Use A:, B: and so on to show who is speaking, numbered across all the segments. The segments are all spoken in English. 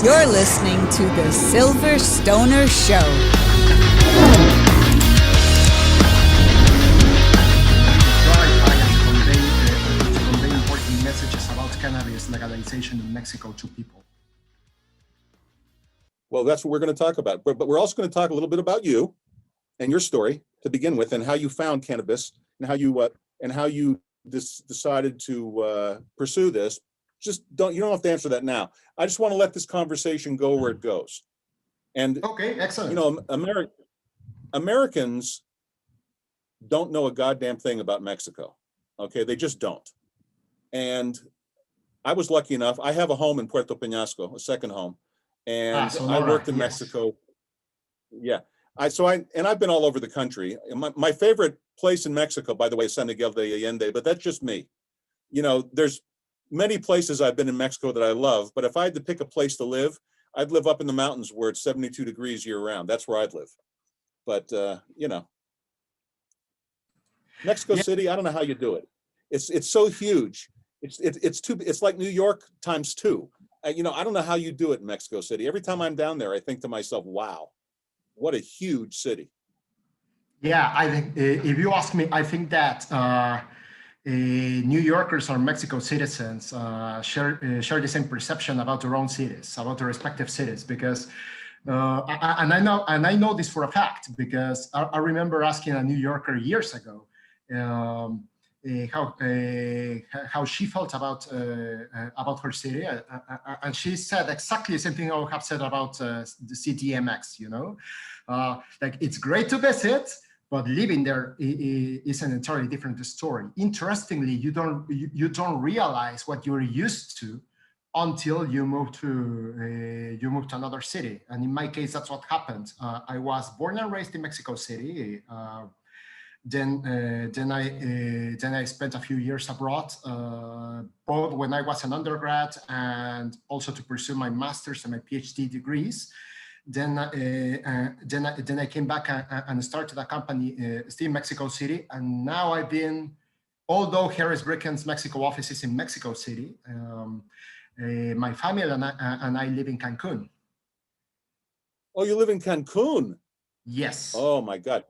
A: You're listening to The Silver Stoner Show.
B: To convey important messages about cannabis legalization in Mexico to people.
C: Well, that's what we're going to talk about. But we're also going to talk a little bit about you and your story to begin with, and how you found cannabis, and how you decided to pursue this. You don't have to answer that now. I just want to let this conversation go where it goes. And
B: okay, excellent.
C: You know, Americans don't know a goddamn thing about Mexico. Okay, they just don't. And I was lucky enough. I have a home in Puerto Peñasco, a second home, and
B: Sonora,
C: I worked in Mexico. Yeah, I've been all over the country. My favorite place in Mexico, by the way, is San Miguel de Allende, but that's just me. You know, there's many places I've been in Mexico that I love, but if I had to pick a place to live, I'd live up in the mountains where it's 72 degrees year round. That's where I'd live. But you know, Mexico City, I don't know how you do it. It's so huge. It's like New York times two. You know, I don't know how you do it in Mexico City. Every time I'm down there, I think to myself, wow, what a huge city.
B: Yeah, I think if you ask me, I think that New Yorkers or Mexico citizens share the same perception about their own cities, about their respective cities, because and I know this for a fact, because I remember asking a New Yorker years ago how she felt about her city, and she said exactly the same thing I would have said about the CTMX. You know, like, it's great to visit, but living there is an entirely different story. Interestingly, you don't realize what you're used to until you move to another city. And in my case, that's what happened. I was born and raised in Mexico City. Then I spent a few years abroad, both when I was an undergrad and also to pursue my master's and my PhD degrees. Then I came back and started a company still in Mexico City. And now although Harris Bricken's Mexico office is in Mexico City, my family and I live in Cancun.
C: Oh, you live in Cancun?
B: Yes.
C: Oh my God.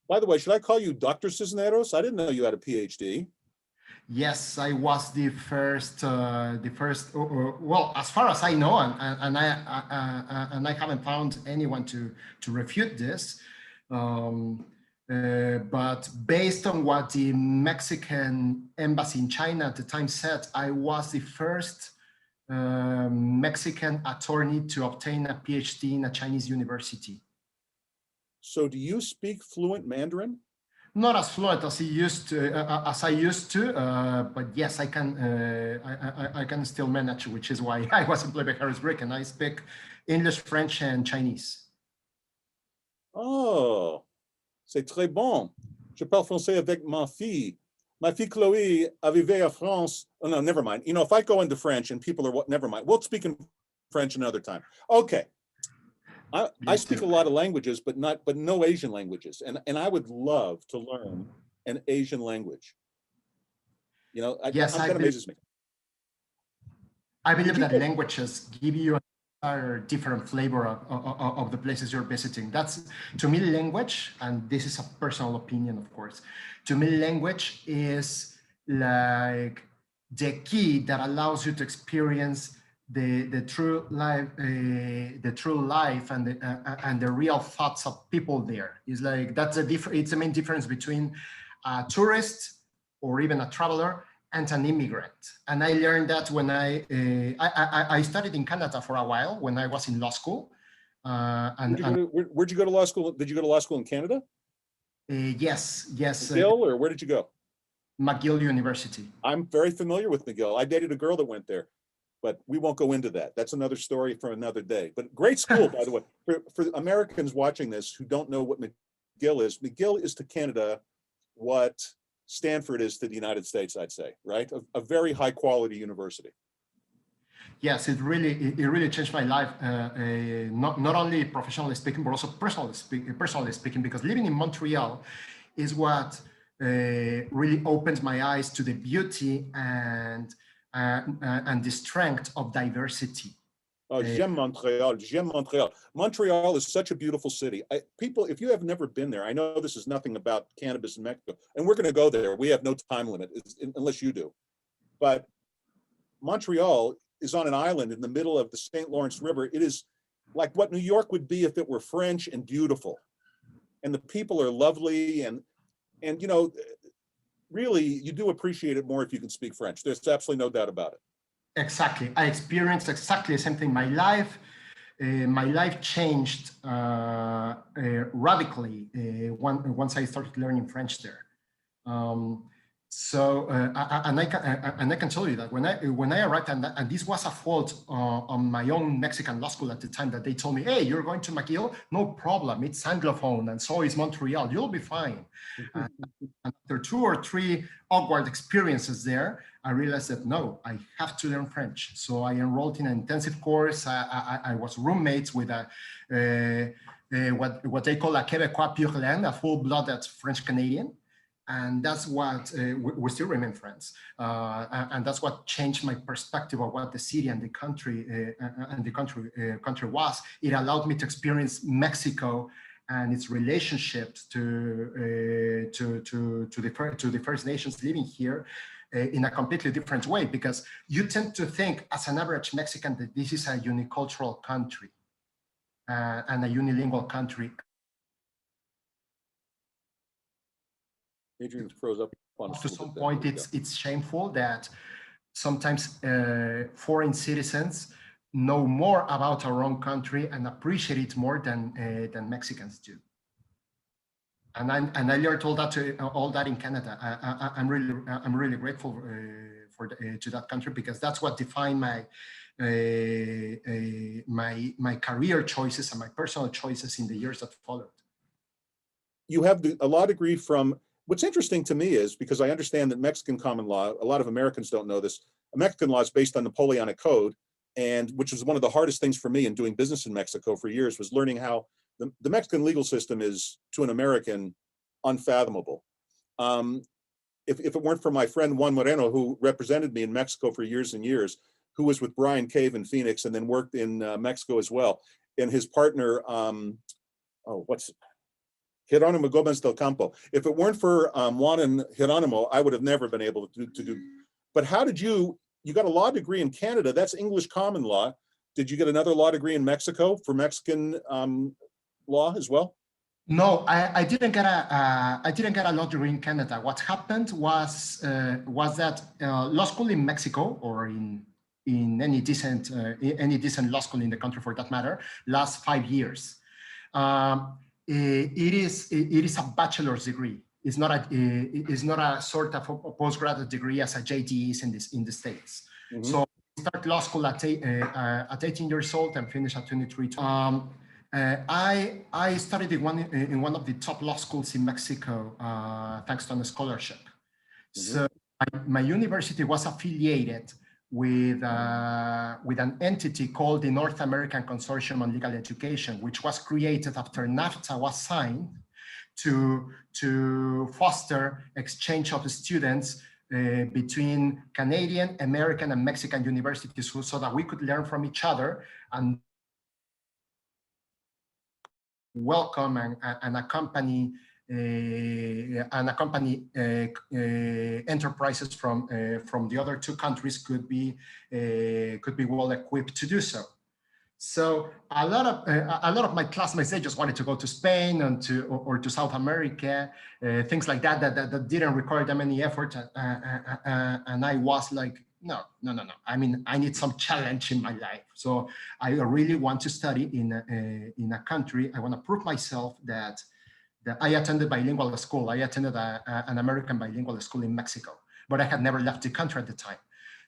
C: By the way, should I call you Dr. Cisneros? I didn't know you had a PhD.
B: Yes, I was the first. Well, as far as I know, and I haven't found anyone to refute this. But based on what the Mexican embassy in China at the time said, I was the first Mexican attorney to obtain a PhD in a Chinese university.
C: So do you speak fluent Mandarin?
B: Not as fluent as I used to, but yes, I can. I can still manage, which is why I was employed by Harris Brick, and I speak English, French, and Chinese.
C: Oh, c'est très bon. Je parle français avec ma fille. My fille Chloé a vécu en France. Oh no, never mind. You know, if I go into French and people are never mind. We'll speak in French another time. Okay. I speak a lot of languages, but no Asian languages, and I would love to learn an Asian language. You know, that amazes me.
B: I believe that languages give you a different flavor of the places you're visiting. That's, to me, language, and this is a personal opinion, of course. To me, language is like the key that allows you to experience the true life, and the real thoughts of people there. Is like it's the main difference between a tourist or even a traveler and an immigrant. And I learned that when I studied in Canada for a while when I was in law school.
C: Where'd you go to law school? Did you go to law school in Canada?
B: Yes.
C: McGill, or where did you go?
B: McGill University.
C: I'm very familiar with McGill. I dated a girl that went there, but we won't go into that. That's another story for another day. But great school, by the way. For Americans watching this who don't know what McGill is to Canada what Stanford is to the United States, I'd say, right? A very high quality university.
B: Yes, it really changed my life, not only professionally speaking, but also personally speaking, because living in Montreal is what really opened my eyes to the beauty and the strength of diversity.
C: Oh, j'aime Montreal. J'aime Montreal. Montreal is such a beautiful city. People, if you have never been there, I know this is nothing about cannabis in Mexico, and we're going to go there. We have no time limit unless you do. But Montreal is on an island in the middle of the St. Lawrence River. It is like what New York would be if it were French and beautiful. And the people are lovely, and you know, really, you do appreciate it more if you can speak French. There's absolutely no doubt about it.
B: Exactly. I experienced exactly the same thing. My life changed radically once I started learning French there. And I can tell you that when I arrived, and this was a fault on my own Mexican law school at the time, that they told me, "Hey, you're going to McGill? No problem. It's Anglophone, and so is Montreal. You'll be fine." And after 2 or 3 awkward experiences there, I realized that no, I have to learn French. So I enrolled in an intensive course. I was roommates with what they call a Québécois pur laine, a full-blooded French Canadian. And that's what we still remain friends, and that's what changed my perspective of what the city and the country was. It allowed me to experience Mexico and its relationships to the First Nations living here in a completely different way, because you tend to think as an average Mexican that this is a unicultural country and a unilingual country.
C: Adrian froze up on us.
B: To some point, it's shameful that sometimes foreign citizens know more about our own country and appreciate it more than Mexicans do. And I learned all that in Canada. I'm really grateful to that country, because that's what defined my career choices and my personal choices in the years that followed.
C: You have a law degree from. What's interesting to me is, because I understand that Mexican common law, a lot of Americans don't know this, Mexican law is based on Napoleonic Code, and which was one of the hardest things for me in doing business in Mexico for years, was learning how the Mexican legal system is, to an American, unfathomable. If it weren't for my friend Juan Moreno, who represented me in Mexico for years and years, who was with Brian Cave in Phoenix and then worked in Mexico as well, and his partner, Geronimo Gomez del Campo. If it weren't for Juan and Geronimo, I would have never been able to do. But how did you got a law degree in Canada? That's English common law. Did you get another law degree in Mexico for Mexican law as well?
B: No, I didn't get a law degree in Canada. What happened was that law school in Mexico, or in any decent law school in the country for that matter, lasts 5 years. It is a bachelor's degree. It's not a sort of a postgraduate degree as a JD is in the States. Mm-hmm. So I started law school at 18 years old and finished at 23. I studied in one of the top law schools in Mexico thanks to a scholarship. Mm-hmm. So my university was affiliated with an entity called the North American Consortium on Legal Education, which was created after NAFTA was signed to foster exchange of students between Canadian, American, and Mexican universities, so that we could learn from each other and welcome and accompany enterprises from the other 2 countries could be well equipped to do so. So a lot of my classmates, they just wanted to go to Spain and to South America, things like that didn't require them any effort, and I was like, no. I mean, I need some challenge in my life. So I really want to study in a country. I want to prove myself that I attended bilingual school. I attended an American bilingual school in Mexico, but I had never left the country at the time.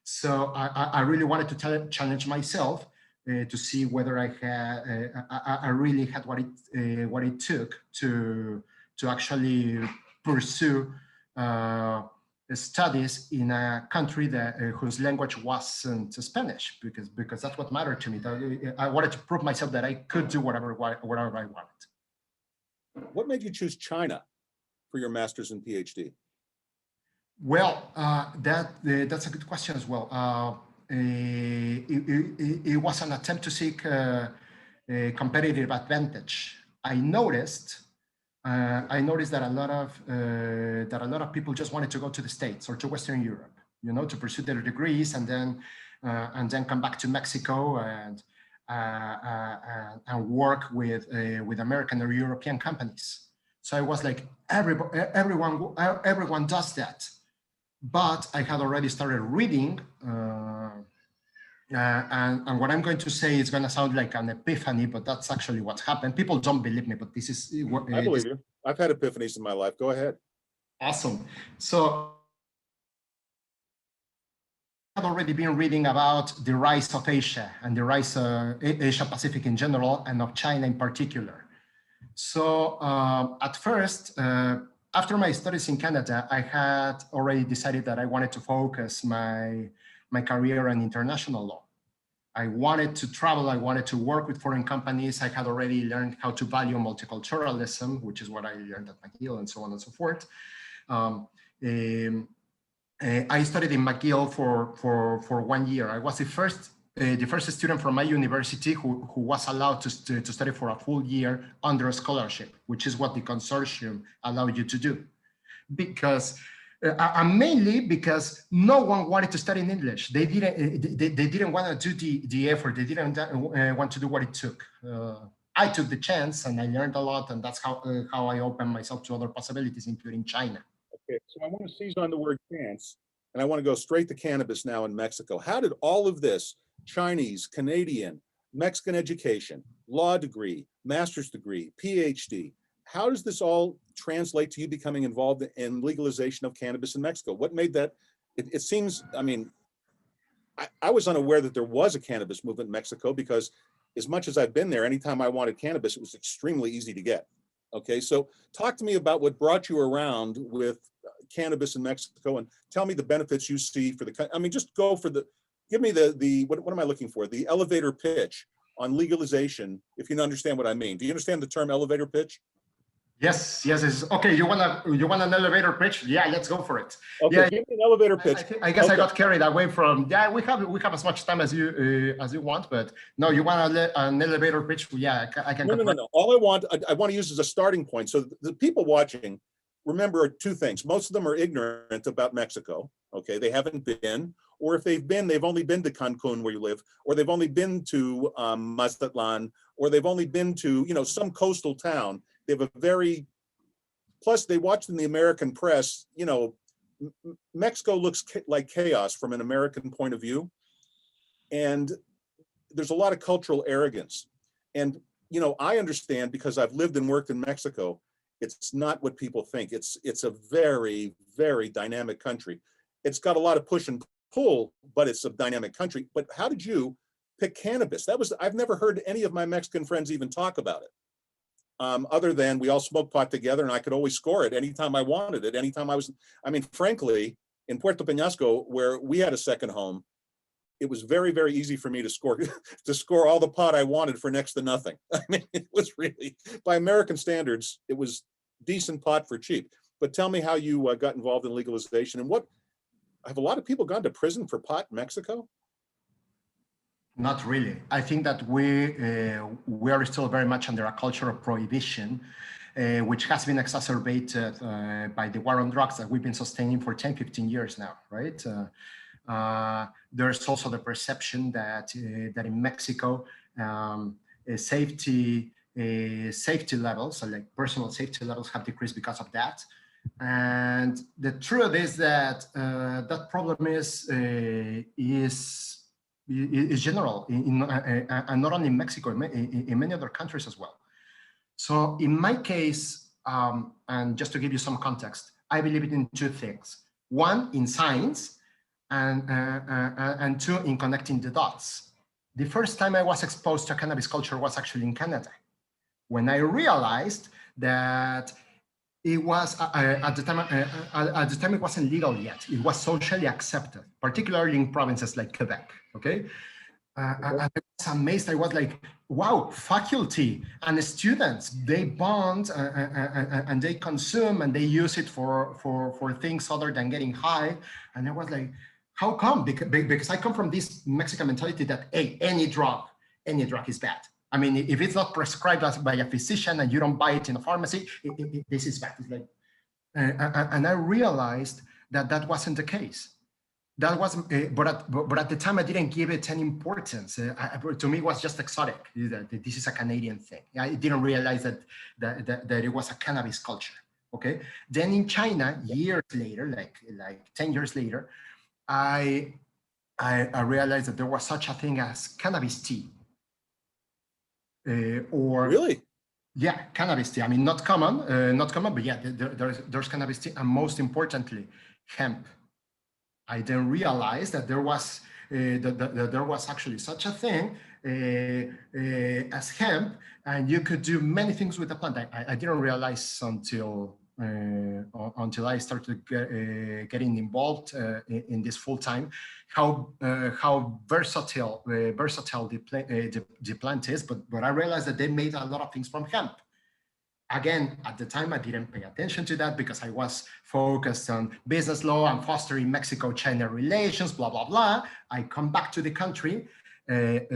B: So I really wanted to challenge myself to see whether I really had what it took to actually pursue studies in a country whose language wasn't Spanish, because that's what mattered to me. I wanted to prove myself that I could do whatever I wanted.
C: What made you choose China for your master's and PhD?
B: Well, that's a good question as well. it was an attempt to seek a competitive advantage. I noticed that a lot of people just wanted to go to the States or to Western Europe, you know, to pursue their degrees and then come back to Mexico and work with American or European companies. So I was like, everyone does that. But I had already started reading, and what I'm going to say is going to sound like an epiphany, but that's actually what happened. People don't believe me, but this is what
C: I believe you. I've had epiphanies in my life. Go ahead.
B: Awesome. So I've already been reading about the rise of Asia and the rise of Asia Pacific in general and of China in particular. So at first, after my studies in Canada, I had already decided that I wanted to focus my career on international law. I wanted to travel, I wanted to work with foreign companies. I had already learned how to value multiculturalism, which is what I learned at McGill and so on and so forth. I studied in McGill for 1 year. I was the first student from my university who was allowed to study for a full year under a scholarship, which is what the consortium allowed you to do. Because mainly because no one wanted to study in English. They didn't want to do the effort. They didn't want to do what it took. I took the chance and I learned a lot, and that's how I opened myself to other possibilities, including China.
C: Okay, so I want to seize on the word chance, and I want to go straight to cannabis now in Mexico. How did all of this Chinese, Canadian, Mexican education, law degree, master's degree, PhD, how does this all translate to you becoming involved in legalization of cannabis in Mexico? What made that? It seems, I mean, I was unaware that there was a cannabis movement in Mexico, because as much as I've been there, anytime I wanted cannabis, it was extremely easy to get. Okay, so talk to me about what brought you around with cannabis in Mexico, and tell me the benefits you see for the, I mean, just go for the, give me the what am I looking for? The elevator pitch on legalization, if you understand what I mean. Do you understand the term elevator pitch?
B: Yes. Okay, you want an elevator pitch? Yeah, let's go for it.
C: Okay,
B: yeah,
C: give me an elevator pitch.
B: I guess okay. I got carried away from. Yeah, we have as much time as you want, but no, you want an elevator pitch? Yeah, I can.
C: No. All I want to use as a starting point. So the people watching, remember two things. Most of them are ignorant about Mexico. Okay, they haven't been, or if they've been, they've only been to Cancun where you live, or they've only been to Mazatlan, or they've only been to, you know, some coastal town. They have a very, plus they watched in the American press, you know, Mexico looks like chaos from an American point of view. And there's a lot of cultural arrogance. And, you know, I understand because I've lived and worked in Mexico, it's not what people think. It's a very, very dynamic country. It's got a lot of push and pull, but it's a dynamic country. But how did you pick cannabis? I've never heard any of my Mexican friends even talk about it. Other than we all smoked pot together and I could always score it anytime I wanted it, anytime I was, I mean, frankly, in Puerto Peñasco, where we had a second home, it was very, very easy for me to score all the pot I wanted for next to nothing. I mean, it was really, by American standards, it was decent pot for cheap. But tell me how you got involved in legalization, and what, have a lot of people gone to prison for pot in Mexico?
B: Not really. I think that we are still very much under a culture of prohibition, which has been exacerbated by the war on drugs that we've been sustaining for 10, 15 years now, right? There's also the perception that in Mexico, safety levels, so like personal safety levels, have decreased because of that. And the truth is that that problem is general and not only in Mexico, in many other countries as well. So in my case, and just to give you some context, I believe in two things. One, in science, and two, in connecting the dots. The first time I was exposed to cannabis culture was actually in Canada, when I realized that it was at the time it wasn't legal yet. It was socially accepted, particularly in provinces like Quebec. Okay, I was amazed. I was like, "Wow!" Faculty and students, they bond and they consume and they use it for things other than getting high. And I was like, how come? Because I come from this Mexican mentality that, hey, any drug is bad. I mean, if it's not prescribed by a physician and you don't buy it in a pharmacy, this is bad. It's like, and I realized that wasn't the case. That wasn't, but at the time I didn't give it any importance. To me, it was just exotic. This is a Canadian thing. I didn't realize that it was a cannabis culture. Okay. Then in China, years later, like 10 years later, I realized that there was such a thing as cannabis tea. Or
C: Really?
B: Yeah, cannabis tea. I mean, not common, but yeah, there's cannabis tea, and most importantly, hemp. I didn't realize that there was that there was actually such a thing as hemp, and you could do many things with the plant. I didn't realize until I started getting involved in this full time, how versatile the plant is. But I realized that they made a lot of things from hemp. Again, at the time, I didn't pay attention to that because I was focused on business law and fostering Mexico-China relations, blah, blah, blah. I come back to the country,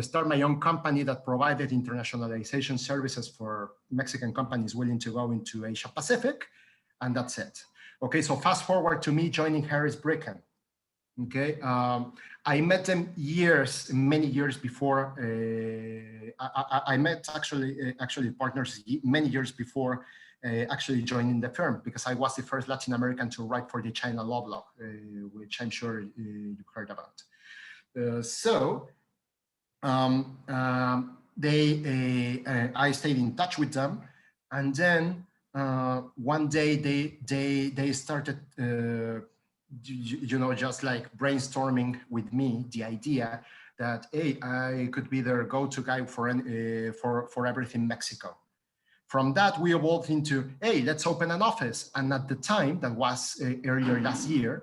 B: start my own company that provided internationalization services for Mexican companies willing to go into Asia Pacific, and that's it. Okay, so fast forward to me joining Harris Bricken. Okay, I met them many years before. I met actually partners many years before actually joining the firm, because I was the first Latin American to write for the China Law Blog, which I'm sure you've heard about. I stayed in touch with them, and then one day they started. Just like brainstorming with me the idea that, hey, I could be their go-to guy for everything Mexico. From that, we evolved into, hey, let's open an office. And at the time, that was earlier last year,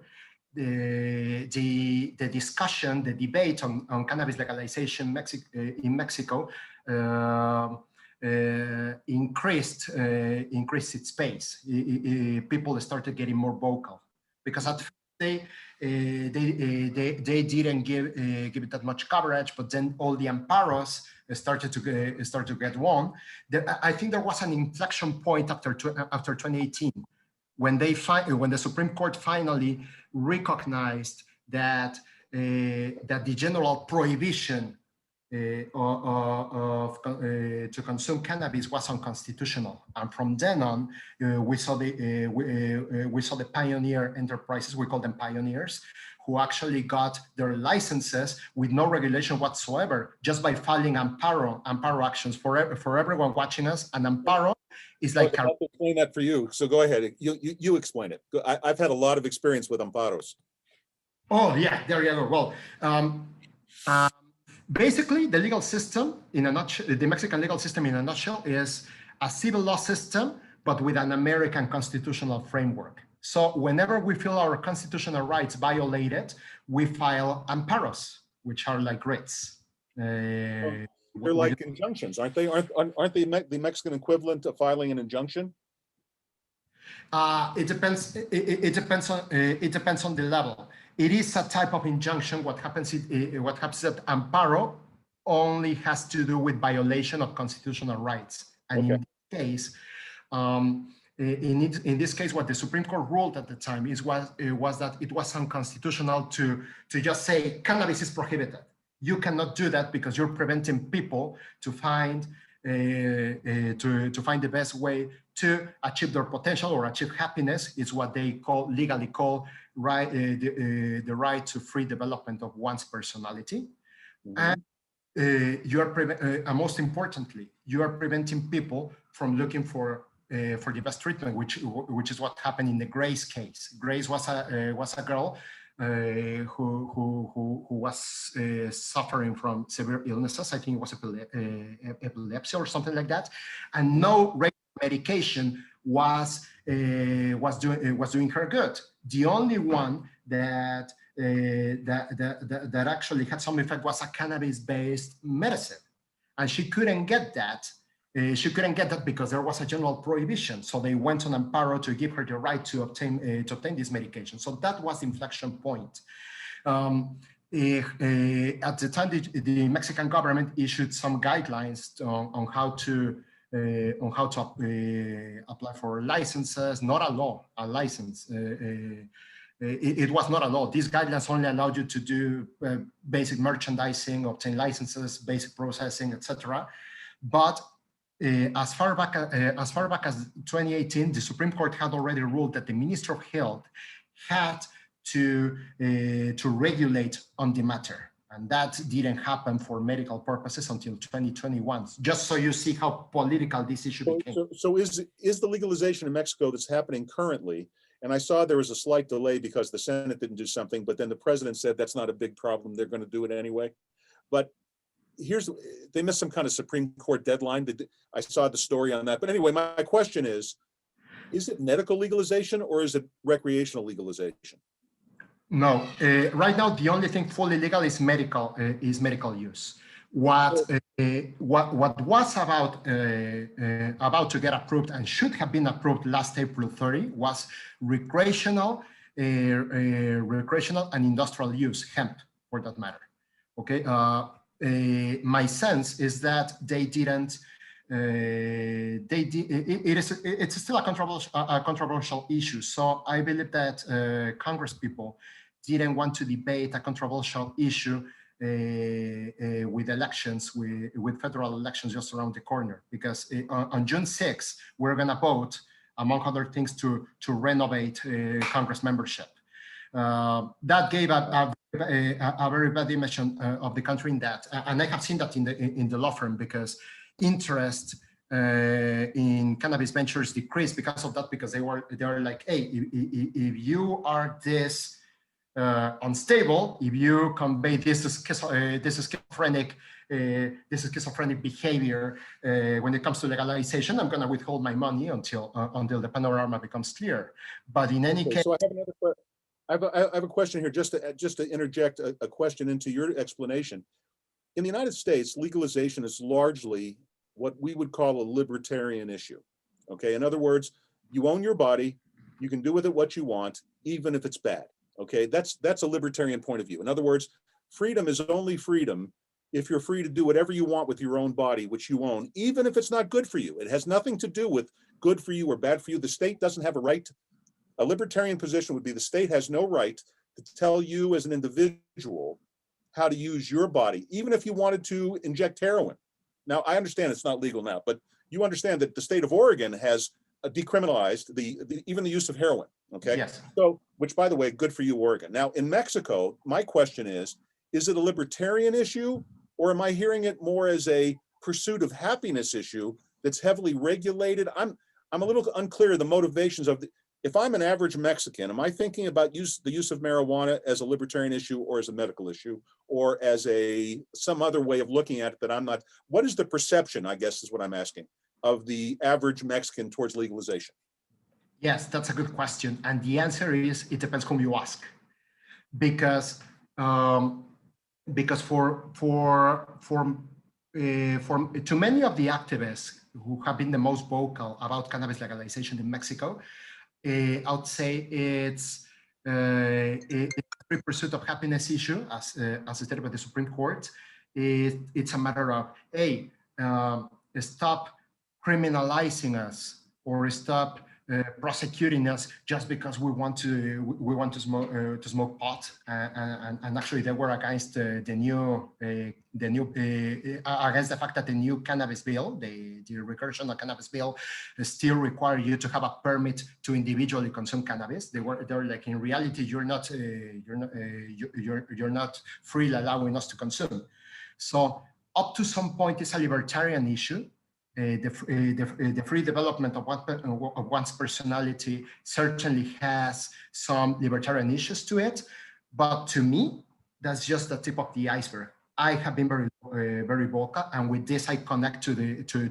B: the discussion, the debate on cannabis legalization in Mexico increased its pace. People started getting more vocal, because at first they didn't give it that much coverage, but then all the amparos started to get won. I think there was an inflection point after 2018 when the Supreme Court finally recognized that the general prohibition to consume cannabis was unconstitutional, and from then on, we saw the pioneer enterprises, we call them pioneers, who actually got their licenses with no regulation whatsoever, just by filing amparo actions. For everyone watching us, an amparo is like.
C: I'll explain that for you. So go ahead. You explain it. I've had a lot of experience with amparos.
B: Oh yeah, there you go. Well. Basically, the legal system, in a nutshell, the Mexican legal system in a nutshell, is a civil law system, but with an American constitutional framework. So whenever we feel our constitutional rights violated, we file amparos, which are like writs.
C: They're like injunctions, aren't they? Aren't they the Mexican equivalent of filing an injunction?
B: It depends. It depends on the level. It is a type of injunction. What happens is that amparo only has to do with violation of constitutional rights. And okay. In this case, what the Supreme Court ruled at the time was that it was unconstitutional to just say cannabis is prohibited. You cannot do that because you're preventing people to find the best way to achieve their potential or achieve happiness. Is what they legally call the right to free development of one's personality. Mm-hmm. And most importantly, you are preventing people from looking for the best treatment, which is what happened in the Grace case. Grace was a girl who was suffering from severe illnesses. I think it was epilepsy or something like that, and no regular medication was doing her good. The only one that actually had some effect was a cannabis-based medicine, and she couldn't get that. Because there was a general prohibition. So they went on amparo to give her the right to obtain this medication. So that was the inflection point. At the time, the Mexican government issued some guidelines on how to apply for licenses, not a law, a license. It was not a law. These guidelines only allowed you to do basic merchandising, obtain licenses, basic processing, etc. But as far back as 2018, the Supreme Court had already ruled that the Minister of Health had to regulate on the matter. And that didn't happen for medical purposes until 2021. Just so you see how political this issue became.
C: So is the legalization in Mexico that's happening currently, and I saw there was a slight delay because the Senate didn't do something, but then the president said that's not a big problem, they're going to do it anyway. But they missed some kind of Supreme Court deadline. I saw the story on that. But anyway, my question is it medical legalization or is it recreational legalization?
B: No, right now the only thing fully legal is medical use. What was about to get approved and should have been approved last April 30 was recreational and industrial use, hemp for that matter. Okay, my sense is that they didn't. It's still a controversial issue. So I believe that Congress people didn't want to debate a controversial issue with elections, with federal elections just around the corner, because on June 6th, we're going to vote, among other things, to renovate Congress membership. That gave a very bad image of the country in that, and I have seen that in the law firm, because interest in cannabis ventures decreased because of that, because they were like, hey, if you are this unstable, if you convey this schizophrenic behavior when it comes to legalization, I'm going to withhold my money until the panorama becomes clear. But in any case,
C: so I have a question here, just to interject a question into your explanation. In the United States, legalization is largely what we would call a libertarian issue. Okay, in other words, you own your body, you can do with it what you want, even if it's bad. Okay, that's a libertarian point of view. In other words, freedom is only freedom if you're free to do whatever you want with your own body, which you own, even if it's not good for you. It has nothing to do with good for you or bad for you. The state doesn't have a right. A libertarian position would be the state has no right to tell you as an individual how to use your body, even if you wanted to inject heroin. Now, I understand it's not legal now, but you understand that the state of Oregon has decriminalized even the use of heroin. Okay.
B: Yes.
C: So, which, by the way, good for you, Oregon. Now, in Mexico, my question is it a libertarian issue, or am I hearing it more as a pursuit of happiness issue that's heavily regulated? I'm a little unclear of the motivations of if I'm an average Mexican, am I thinking about the use of marijuana as a libertarian issue or as a medical issue or as some other way of looking at it that I'm not? What is the perception, I guess, is what I'm asking, of the average Mexican towards legalization?
B: Yes, that's a good question. And the answer is, it depends whom you ask. Because for to many of the activists who have been the most vocal about cannabis legalization in Mexico, I would say it's a pursuit of happiness issue, as stated by the Supreme Court. It's a matter of, hey, stop criminalizing us, or stop prosecuting us just because we want to smoke pot, and actually they were against against the fact that the new cannabis bill, the recreational cannabis bill, still require you to have a permit to individually consume cannabis. They're like, in reality, you're not freely allowing us to consume. So up to some point, it's a libertarian issue. The free development of one's personality certainly has some libertarian issues to it, but to me, that's just the tip of the iceberg. I have been very vocal, and with this, I connect to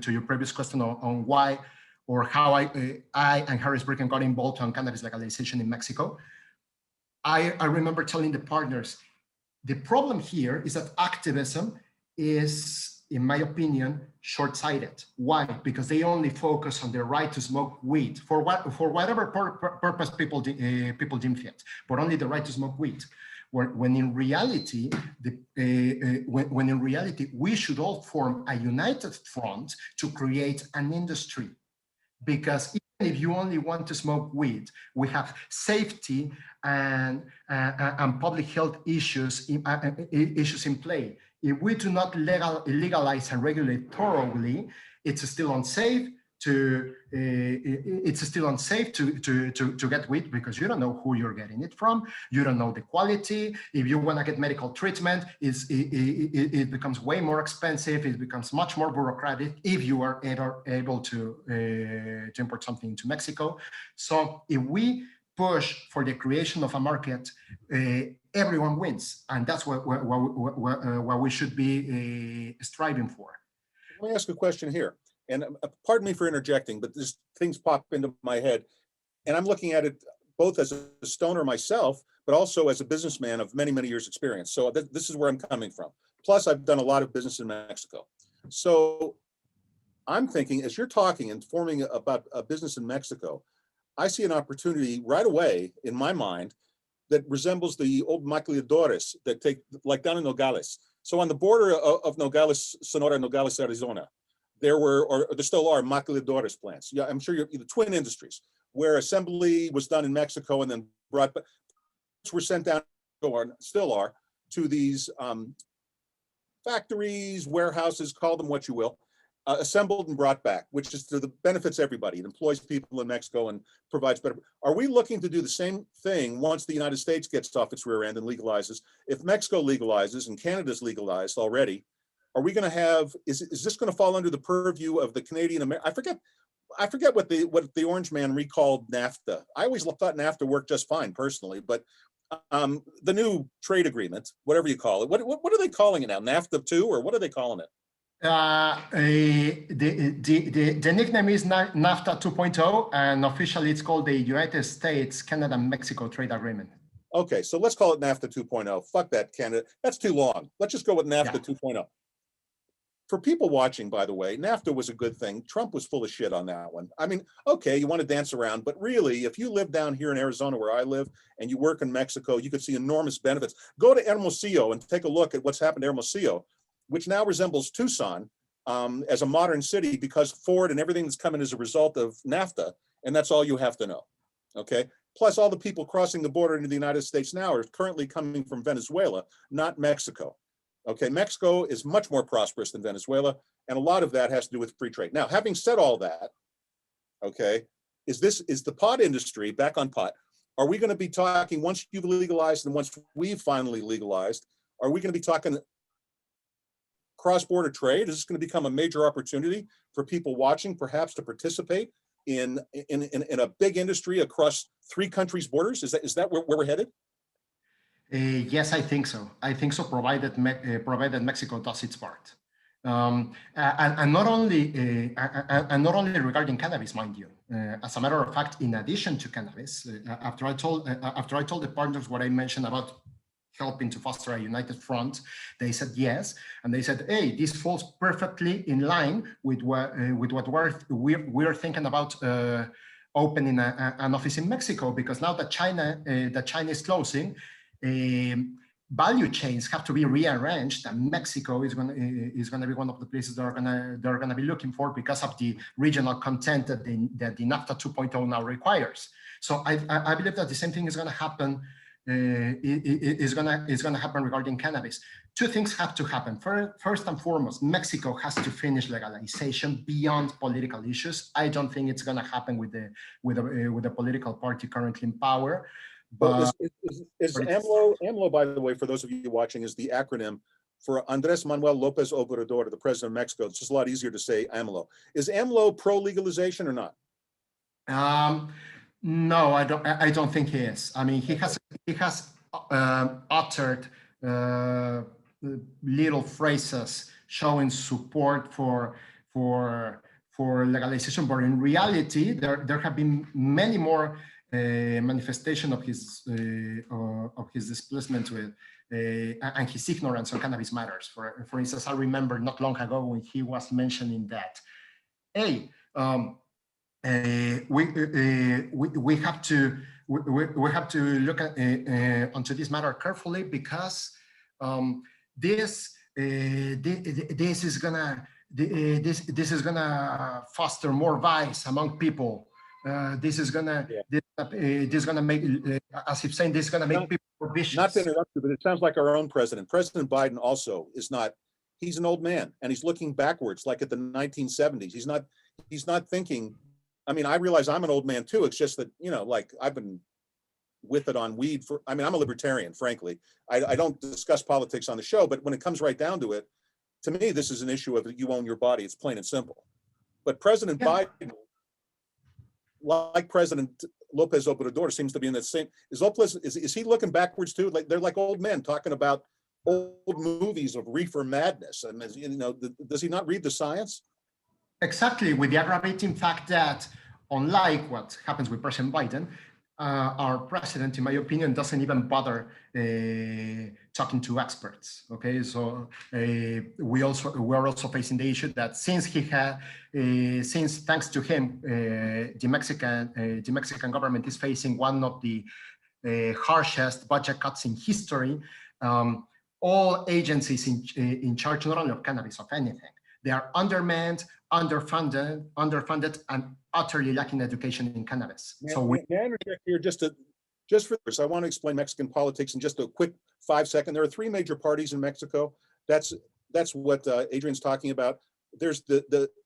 B: your previous question on why or how I and Harris Bricken got involved on cannabis legalization in Mexico. I remember telling the partners, the problem here is that activism is, in my opinion, short-sighted. Why? Because they only focus on the right to smoke weed for whatever purpose people deem fit, but only the right to smoke weed. when in reality, when in reality, we should all form a united front to create an industry. Because even if you only want to smoke weed, we have safety and public health issues in play. If we do not legalize and regulate thoroughly, it's still unsafe to get weed, because you don't know who you're getting it from, you don't know the quality. If you want to get medical treatment, it becomes way more expensive, it becomes much more bureaucratic if you are able to import something into Mexico. So if we push for the creation of a market, everyone wins, and that's what we should be striving for.
C: Let me ask a question here. And pardon me for interjecting, but these things pop into my head. And I'm looking at it both as a stoner myself, but also as a businessman of many, many years experience. So this is where I'm coming from. Plus, I've done a lot of business in Mexico. So I'm thinking, as you're talking and forming about a business in Mexico, I see an opportunity right away in my mind that resembles the old maquiladores that take, like down in Nogales. So on the border of Nogales, Sonora, Nogales, Arizona, there were, or there still are, maquiladores plants. Yeah, I'm sure you're the twin industries, where assembly was done in Mexico and then brought, were sent down, or still are, to these factories, warehouses, call them what you will, assembled and brought back, which is to the benefits everybody. It employs people in Mexico and provides better. Are we looking to do the same thing once the United States gets off its rear end and legalizes? If Mexico legalizes and Canada's legalized already, are we going to have, is this going to fall under the purview of the Canadian American? I forget what the orange man recalled NAFTA. I always thought NAFTA worked just fine personally, but the new trade agreement, whatever you call it, what are they calling it now? NAFTA 2, or what are they calling it?
B: The nickname is NAFTA 2.0, and officially it's called the United States, Canada, Mexico Trade Agreement.
C: Okay, so let's call it NAFTA 2.0. Fuck that, Canada. That's too long. Let's just go with NAFTA 2.0. For people watching, by the way, NAFTA was a good thing. Trump was full of shit on that one. I mean, okay, you want to dance around, but really, if you live down here in Arizona where I live and you work in Mexico, you could see enormous benefits. Go to Hermosillo and take a look at what's happened to Hermosillo, which now resembles Tucson as a modern city because Ford and everything that's coming as a result of NAFTA, and that's all you have to know, okay? Plus, all the people crossing the border into the United States now are currently coming from Venezuela, not Mexico. Okay, Mexico is much more prosperous than Venezuela, and a lot of that has to do with free trade. Now, having said all that, okay, is the pot industry back on pot? Are we going to be talking, once you've legalized and once we've finally legalized, are we going to be talking cross-border trade? Is this going to become a major opportunity for people watching, perhaps to participate in a big industry across 3 countries' borders? Is that where we're headed?
B: Yes, I think so. I think so, provided Mexico does its part, and not only regarding cannabis, mind you. As a matter of fact, in addition to cannabis, after I told the partners what I mentioned about helping to foster a united front, they said yes, and they said, "Hey, this falls perfectly in line with what we're thinking about." Opening an office in Mexico, because now that China is closing, value chains have to be rearranged, and Mexico is going to be one of the places they're going to be looking for because of the regional content that the NAFTA 2.0 now requires. So I believe that the same thing is going to happen. Is going to happen regarding cannabis. 2 things have to happen. First and foremost, Mexico has to finish legalization beyond political issues. I don't think it's going to happen with the political party currently in power. But
C: is AMLO, by the way, for those of you watching, is the acronym for Andrés Manuel López Obrador, the president of Mexico. It's just a lot easier to say AMLO. Is AMLO pro-legalization or not?
B: No, I don't think he is. I mean, he has uttered little phrases showing support for legalization, but in reality, there have been many more manifestation of his displeasure with and his ignorance on cannabis matters. For instance, I remember not long ago when he was mentioning that, hey, we we have to look at onto this matter carefully, because this is gonna foster more vice among people. This is gonna make, as if saying, this is gonna make people more vicious.
C: Not to interrupt you, but it sounds like our own president. President Biden also is not. He's an old man, and he's looking backwards, like at the 1970s. He's not thinking. I mean, I realize I'm an old man too. It's just that, you know, like I've been with it on weed for. I mean, I'm a libertarian, frankly. I don't discuss politics on the show, but when it comes right down to it, to me, this is an issue of you own your body. It's plain and simple. But President Biden, like President Lopez Obrador, seems to be in the same. Is he looking backwards too? Like they're like old men talking about old movies of reefer madness. And you know, does he not read the science?
B: Exactly, with the aggravating fact that, unlike what happens with President Biden, our president, in my opinion, doesn't even bother talking to experts. Okay, so we're also facing the issue that since thanks to him, the Mexican government is facing one of the harshest budget cuts in history. All agencies in charge not only of cannabis, of anything, they are undermanned, underfunded, and utterly lacking education in cannabis.
C: May I interject here just for this? I want to explain Mexican politics in just a quick 5 seconds. There are three major parties in Mexico. That's what Adrian's talking about. There's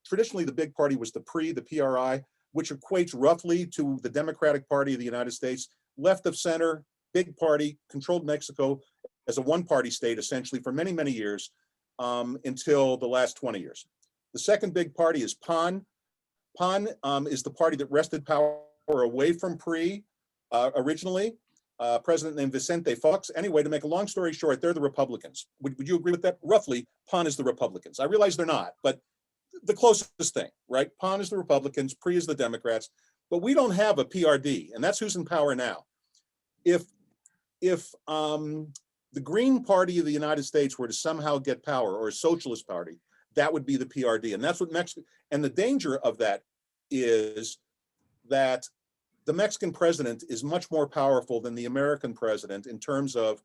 C: traditionally the big party was the PRI, which equates roughly to the Democratic Party of the United States. Left of center, big party, controlled Mexico as a one-party state essentially for many, many years until the last 20 years. The second big party is PAN. PAN is the party that wrested power away from PRI originally. President named Vicente Fox. Anyway, to make a long story short, they're the Republicans. Would you agree with that? Roughly, PAN is the Republicans. I realize they're not, but the closest thing, right? PAN is the Republicans, PRI is the Democrats, but we don't have a PRD, and that's who's in power now. If the Green Party of the United States were to somehow get power, or a socialist party, that would be the PRD. And that's what Mexico, and the danger of that is that the Mexican president is much more powerful than the American president in terms of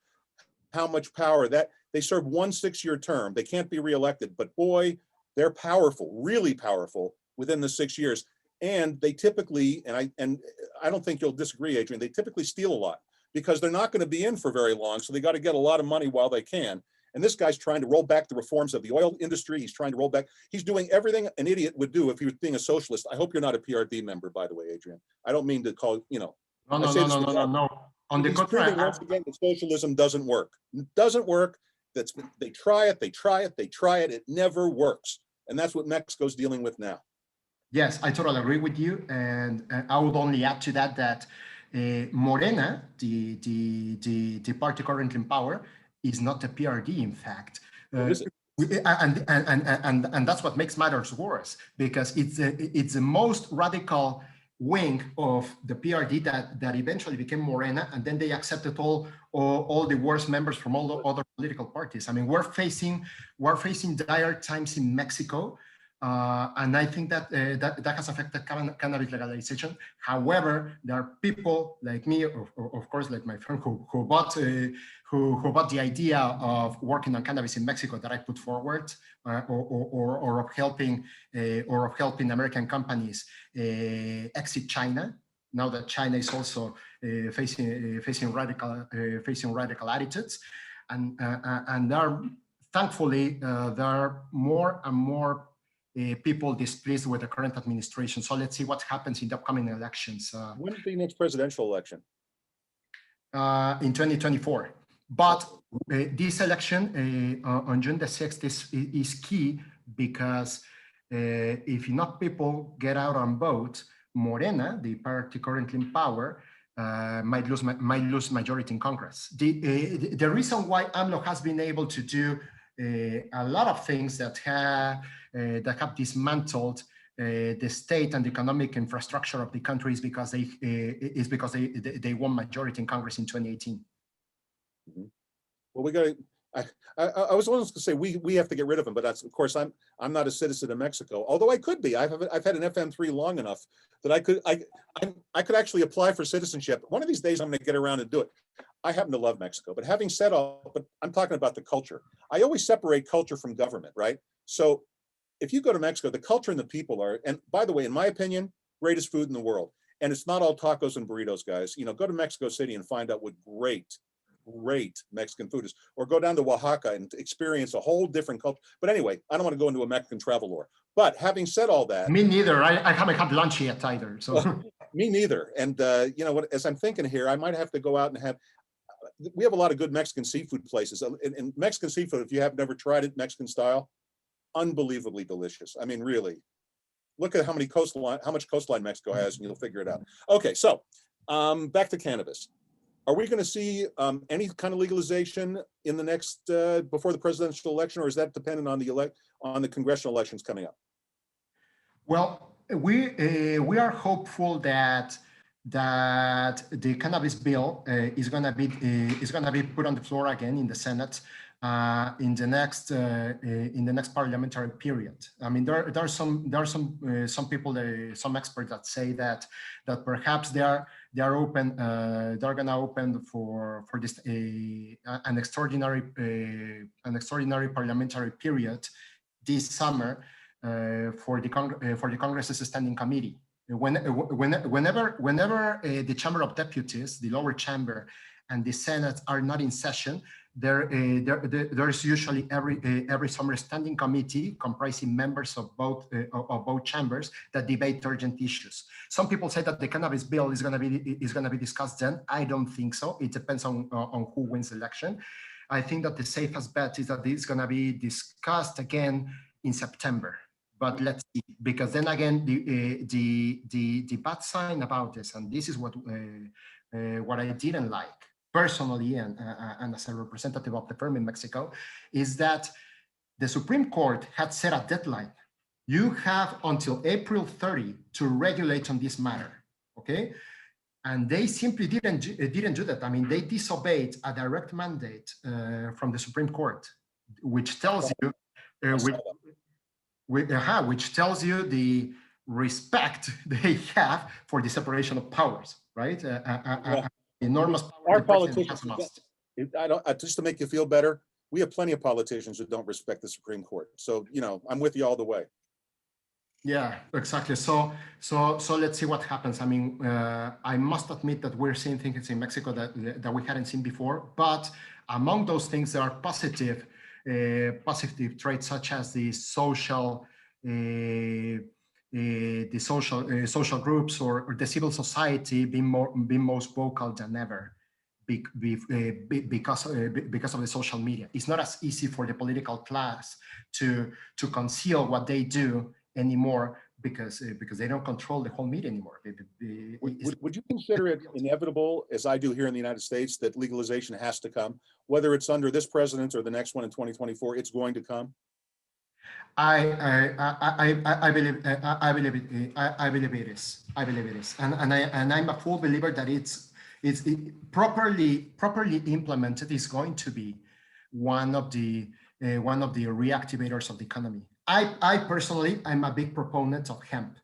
C: how much power that they serve 1 6-year term. They can't be reelected, but boy, they're powerful, really powerful within the 6 years. And they typically, and I don't think you'll disagree, Adrian, they typically steal a lot because they're not going to be in for very long. So they got to get a lot of money while they can. And this guy's trying to roll back the reforms of the oil industry. He's trying to roll back. He's doing everything an idiot would do if he was being a socialist. I hope you're not a PRD member, by the way, Adrian. I don't mean to call, you know.
B: No. On the contrary,
C: once again, that socialism doesn't work. It doesn't work. They try it. It never works. And that's what Mexico's dealing with now.
B: Yes, I totally agree with you. And I would only add to that Morena, the party currently in power, is not a PRD, in fact. And that's what makes matters worse, because it's the most radical wing of the PRD that eventually became Morena, and then they accepted all the worst members from all the other political parties. I mean, we're facing dire times in Mexico, and I think that that has affected cannabis legalization. However, there are people like me, of course, like my friend who bought the idea of working on cannabis in Mexico that I put forward, or of helping American companies exit China. Now that China is also facing radical attitudes, and thankfully there are more and more people displeased with the current administration. So let's see what happens in the upcoming elections.
C: When is the next presidential election?
B: In 2024. But this election on June the 6th is key, because if enough people get out and vote, Morena, the party currently in power, might lose majority in Congress. The reason why AMLO has been able to do a lot of things that have dismantled the state and economic infrastructure of the country is because they won majority in Congress in 2018.
C: Mm-hmm. Well, I was almost going to say we have to get rid of them, but that's, of course, I'm not a citizen of Mexico, although I could be. I've had an FM3 long enough that I could actually apply for citizenship. One of these days, I'm going to get around and do it. I happen to love Mexico, but having said all, but I'm talking about the culture. I always separate culture from government, right? So if you go to Mexico, the culture and the people are, and by the way, in my opinion, greatest food in the world. And it's not all tacos and burritos, guys. You know, go to Mexico City and find out what great Mexican food is, or go down to Oaxaca and experience a whole different culture. But anyway, I don't want to go into a Mexican travel lore. But having said all that,
B: me neither. I haven't had lunch yet either. So
C: well, me neither. And you know what? As I'm thinking here, I might have to go out and have. We have a lot of good Mexican seafood places. And Mexican seafood, if you have never tried it, Mexican style, unbelievably delicious. I mean, really, look at how much coastline Mexico has, and you'll figure it out. Okay, so back to cannabis. Are we going to see any kind of legalization in the next before the presidential election, or is that dependent on the congressional elections coming up?
B: Well, we are hopeful that the cannabis bill is going to be put on the floor again in the Senate in the next parliamentary period. I mean, there are some people, some experts that say that perhaps they're going to open for this an extraordinary parliamentary period this summer for the Congress's standing committee. Whenever the Chamber of Deputies, the lower chamber, and the Senate are not in session, there is usually every summer standing committee comprising members of both chambers that debate urgent issues. Some people say that the cannabis bill is going to be discussed then. I don't think so. It depends on who wins the election. I think that the safest bet is that it's going to be discussed again in September. But let's see, because then again, the bad sign about this, and this is what I didn't like personally, and as a representative of the firm in Mexico, is that the Supreme Court had set a deadline. You have until April 30 to regulate on this matter, okay? And they simply didn't do that. I mean, they disobeyed a direct mandate from the Supreme Court, which tells you, which tells you the respect they have for the separation of powers, right? Enormous power.
C: Our politicians, just to make you feel better, we have plenty of politicians who don't respect the Supreme Court. So, you know, I'm with you all the way.
B: Yeah, exactly. So let's see what happens. I mean, I must admit that we're seeing things in Mexico that we hadn't seen before. But among those things, there are positive traits such as the social groups or the civil society being most vocal than ever because of the social media. It's not as easy for the political class to conceal what they do anymore because they don't control the whole media anymore.
C: Would you consider it inevitable, as I do here in the United States, that legalization has to come, whether it's under this president or the next one in 2024? It's going to come.
B: I believe it is, and I'm a full believer that it's properly implemented is going to be one of the reactivators of the economy. I personally, I'm a big proponent of hemp.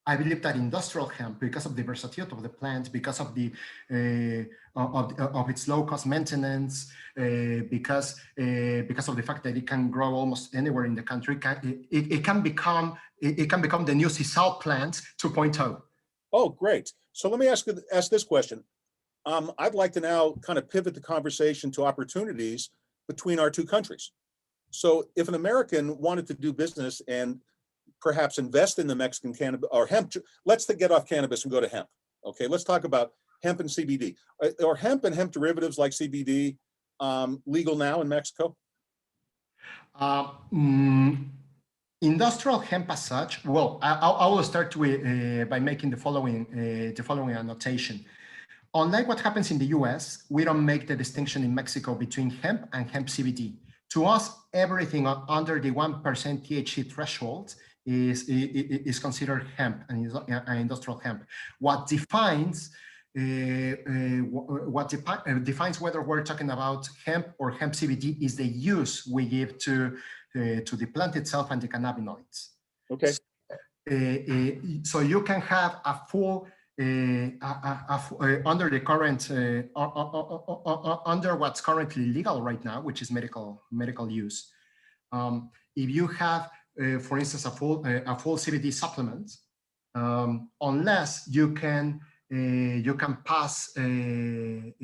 B: I believe that industrial hemp, because of the versatility of the plant, because of the of its low cost maintenance, because of the fact that it can grow almost anywhere in the country, it can become the new sisal plant 2.0.
C: Oh, great! So let me ask this question. I'd like to now kind of pivot the conversation to opportunities between our two countries. So if an American wanted to do business and perhaps invest in the Mexican cannabis or hemp, let's get off cannabis and go to hemp. Okay, let's talk about hemp and CBD. Are hemp and hemp derivatives like CBD legal now in Mexico?
B: Industrial hemp as such, well, I will start by making the following annotation. Unlike what happens in the US, we don't make the distinction in Mexico between hemp and hemp CBD. To us, everything under the 1% THC threshold is considered hemp and industrial hemp. What defines what defines whether we're talking about hemp or hemp CBD is the use we give to the plant itself and the cannabinoids.
C: Okay.
B: So you can have a full under the current under what's currently legal right now, which is medical use. If you have, for instance, a full CBD supplement, unless you can pass you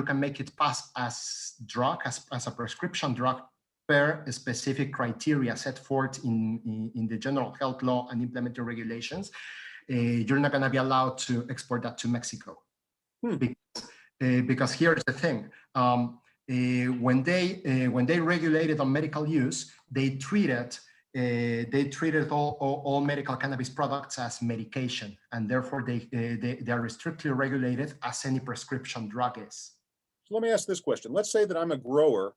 B: can make it pass as drug as a prescription drug per specific criteria set forth in the general health law and implementing regulations, you're not going to be allowed to export that to Mexico. Because here's the thing. When they regulated on medical use, they treated all medical cannabis products as medication, and therefore they are strictly regulated as any prescription drug is.
C: So let me ask this question. Let's say that I'm a grower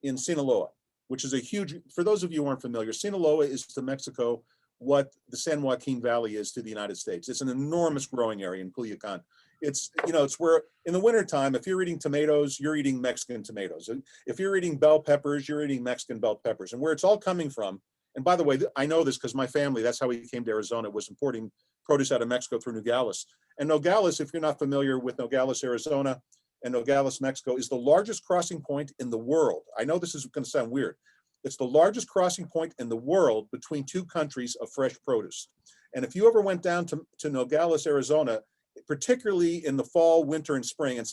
C: in Sinaloa, which is a huge, for those of you who aren't familiar, Sinaloa is to Mexico what the San Joaquin Valley is to the United States. It's an enormous growing area in Culiacan. It's, you know, it's where in the wintertime, if you're eating tomatoes, you're eating Mexican tomatoes. If you're eating bell peppers, you're eating Mexican bell peppers. And where it's all coming from, and by the way, I know this because my family, that's how we came to Arizona, was importing produce out of Mexico through Nogales. And Nogales, if you're not familiar with Nogales, Arizona, and Nogales, Mexico, is the largest crossing point in the world. I know this is going to sound weird. It's the largest crossing point in the world between two countries of fresh produce. And if you ever went down to Nogales, Arizona, particularly in the fall, winter, and spring, and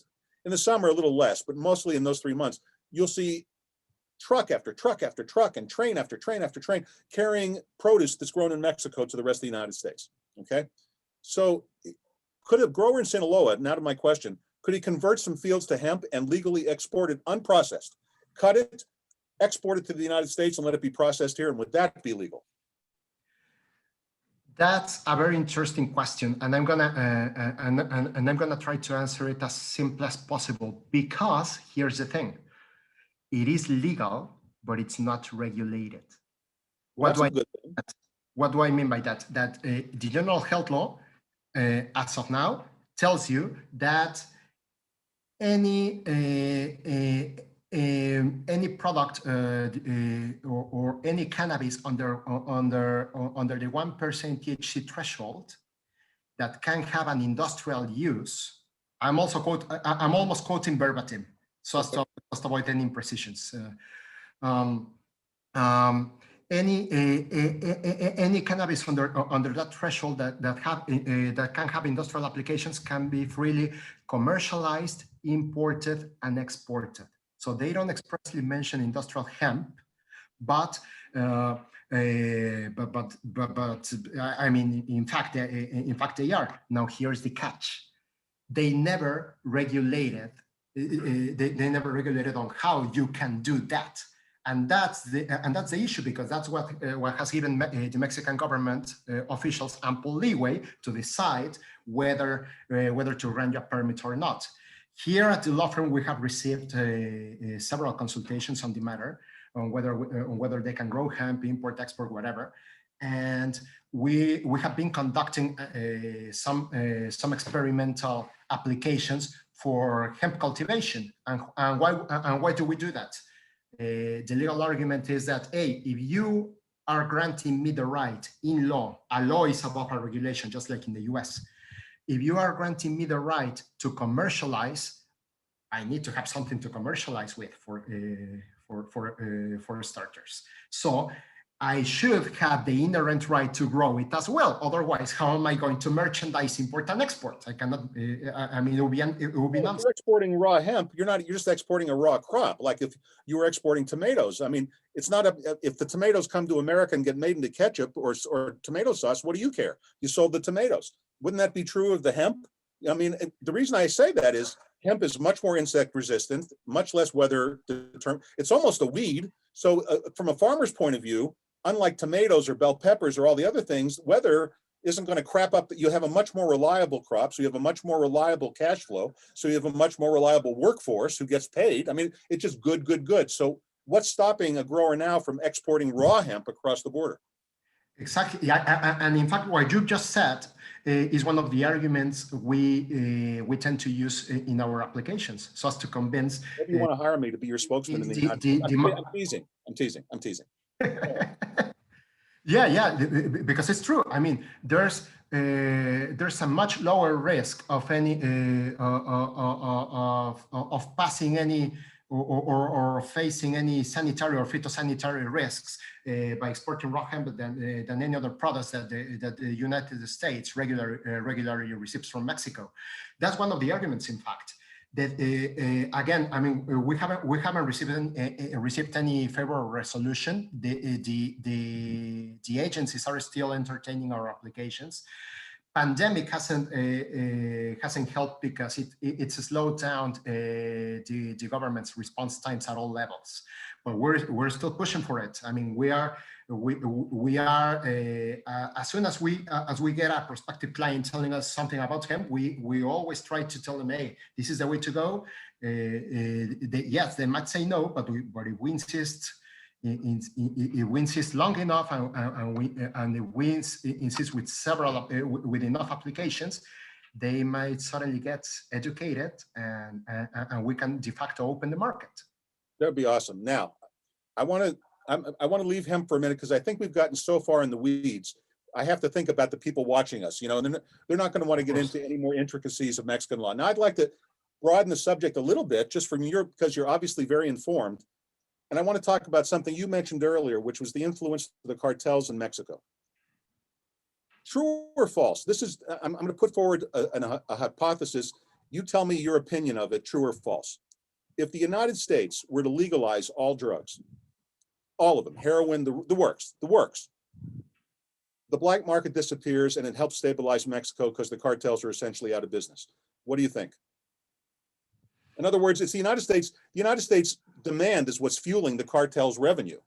C: in the summer a little less, but mostly in those 3 months, you'll see truck after truck after truck and train after train after train carrying produce that's grown in Mexico to the rest of the United States, okay? So could a grower in Sinaloa, now to my question, could he convert some fields to hemp and legally export it unprocessed, cut it, export it to the United States and let it be processed here, and would that be legal?
B: That's a very interesting question, and I'm gonna try to answer it as simple as possible, because here's the thing: it is legal, but it's not regulated. What do I mean by that? That the general health law, as of now, tells you that any product or any cannabis under the 1% THC threshold that can have an industrial use. I'm almost quoting verbatim, so as to avoid any imprecisions. Any cannabis under that threshold that can have industrial applications can be freely commercialized, imported, and exported. So they don't expressly mention industrial hemp, but I mean, in fact, they are. Now here's the catch: they never regulated. They never regulated on how you can do that, and that's the issue, because that's what has given the Mexican government officials ample leeway to decide whether to grant you a permit or not. Here at the law firm, we have received several consultations on the matter, on whether they can grow hemp, import, export, whatever. And we have been conducting some experimental applications for hemp cultivation. And why do we do that? The legal argument is that, if you are granting me the right in law, a law is above a regulation, just like in the US. If you are granting me the right to commercialize, I need to have something to commercialize with for starters. So I should have the inherent right to grow it as well. Otherwise, how am I going to merchandise, import, and export? I cannot. I mean, it will be nonsense.
C: If you're exporting raw hemp, you're just exporting a raw crop. Like if you were exporting tomatoes, I mean, it's not if the tomatoes come to America and get made into ketchup or tomato sauce, what do you care? You sold the tomatoes. Wouldn't that be true of the hemp? I mean, the reason I say that is hemp is much more insect resistant, much less weather determined. It's almost a weed. So from a farmer's point of view, unlike tomatoes or bell peppers or all the other things, weather isn't going to crap up. You have a much more reliable crop, so you have a much more reliable cash flow, so you have a much more reliable workforce who gets paid. I mean, it's just good. So what's stopping a grower now from exporting raw hemp across the border?
B: Exactly. Yeah, and in fact, what you just said is one of the arguments we tend to use in our applications, so as to convince.
C: Maybe you want to hire me to be your spokesman in the United States. I'm teasing. I'm teasing. I'm teasing.
B: Yeah, because it's true. I mean, there's a much lower risk of any of passing any or facing any sanitary or phytosanitary risks by exporting raw hemp than any other products that the United States regularly receives from Mexico. That's one of the arguments, in fact. That again, I mean, we haven't received any favorable resolution. The agencies are still entertaining our applications. Pandemic hasn't helped because it's slowed down the government's response times at all levels. But we're still pushing for it. I mean, we are as soon as we get a prospective client telling us something about him, we always try to tell them, hey, this is the way to go. Yes, they might say no, but if we insist. If we insist long enough and we insist with enough applications, they might suddenly get educated and we can de facto open the market.
C: That'd be awesome. Now, I want to leave hemp for a minute because I think we've gotten so far in the weeds. I have to think about the people watching us. You know, and they're not going to want to get into any more intricacies of Mexican law. Now, I'd like to broaden the subject a little bit, just from because you're obviously very informed. And I want to talk about something you mentioned earlier, which was the influence of the cartels in Mexico. True or false? This is, I'm going to put forward a hypothesis. You tell me your opinion of it, true or false. If the United States were to legalize all drugs, all of them, heroin, the works, the black market disappears and it helps stabilize Mexico because the cartels are essentially out of business. What do you think? In other words, it's the United States. The United States demand is what's fueling the cartel's revenue.